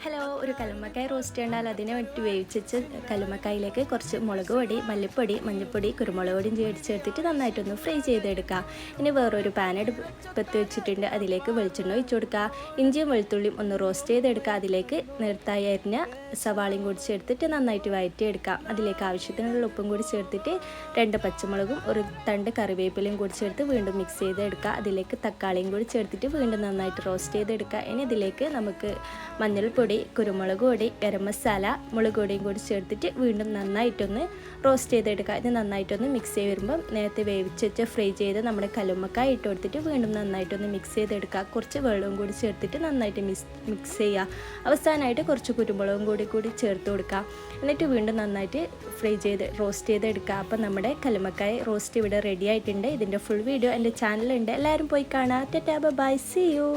Hello, ഒരു കല്ലുമ്മക്കായ roast ചെയ്യണ്ടാൽ അതിനെ വേണ്ടി വേവിച്ച് കല്ലുമ്മക്കായിലേക്ക് കുറച്ച് മുളക് പൊടി, മല്ലിപ്പൊടി, മഞ്ഞൾപ്പൊടി, കുരുമുളക് പൊടിയും ചേർത്തിട്ട് നന്നായിട്ടൊന്ന് ഫ്രൈ ചെയ്തെടുക്കുക. ഇനി വേറൊരു പാൻ അടുപ്പത്ത് വെച്ചിട്ടുണ്ട്, അതിലേക്ക് വെളിച്ചെണ്ണ ഒഴിച്ചു കൊടുക്കുക. ഇഞ്ചിയും വെളുത്തുള്ളിയും ഒന്ന് റോസ്റ്റ് ചെയ്തെടുക്കുക. അതിലേക്ക് നേർത്തായി അരിഞ്ഞ സവാളയും കൂടി ചേർത്തിട്ട് നന്നായിട്ട് വഴറ്റിയെടുക്കാം. അതിലേക്ക് ആവശ്യത്തിനുള്ള ഉപ്പും കൂടി ചേർത്തിട്ട് 2 പച്ചമുളകും ഒരു തണ്ട് കറിവേപ്പിലയും കൂടി ചേർത്ത് വീണ്ടും മിക്സ് ചെയ്തെടുക്കുക. അതിലേക്ക് തക്കാളിയും കൂടി ചേർത്തിട്ട് വീണ്ടും നന്നായിട്ട് റോസ്റ്റ് ചെയ്തെടുക്കുക. ഇനി ഇതിലേക്ക് നമുക്ക് മഞ്ഞൾപ്പൊടി, കുരുമുളക് പൊടി, ഗരം മസാല, മുളക് പൊടിയും കൂടി ചേർത്തിട്ട് വീണ്ടും നന്നായിട്ടൊന്ന് റോസ്റ്റ് ചെയ്തെടുക്കുക. ഇത് നന്നായിട്ടൊന്ന് മിക്സ് ചെയ്ത് വരുമ്പം നേരത്തെ വേവിച്ച് ഫ്രൈ ചെയ്ത് നമ്മുടെ കല്ലുമ്മക്കായ ഇട്ട് കൊടുത്തിട്ട് വീണ്ടും നന്നായിട്ടൊന്ന് മിക്സ് ചെയ്തെടുക്കുക. കുറച്ച് വെള്ളവും കൂടി ചേർത്തിട്ട് നന്നായിട്ട് മിക്സ് ചെയ്യുക. അവസാനമായിട്ട് കുറച്ച് കുരുമുളകും കൂടി ചേർത്ത് കൊടുക്കുക. എന്നിട്ട് വീണ്ടും നന്നായിട്ട് റോസ്റ്റ് ചെയ്തെടുക്കുക. അപ്പം നമ്മുടെ കല്ലുമ്മക്കായ റോസ്റ്റ് ഇവിടെ റെഡി ആയിട്ടുണ്ട്. ഇതിൻ്റെ ഫുൾ വീഡിയോ എൻ്റെ ചാനലുണ്ട്, എല്ലാവരും പോയി കാണാം. Tata bye, see U.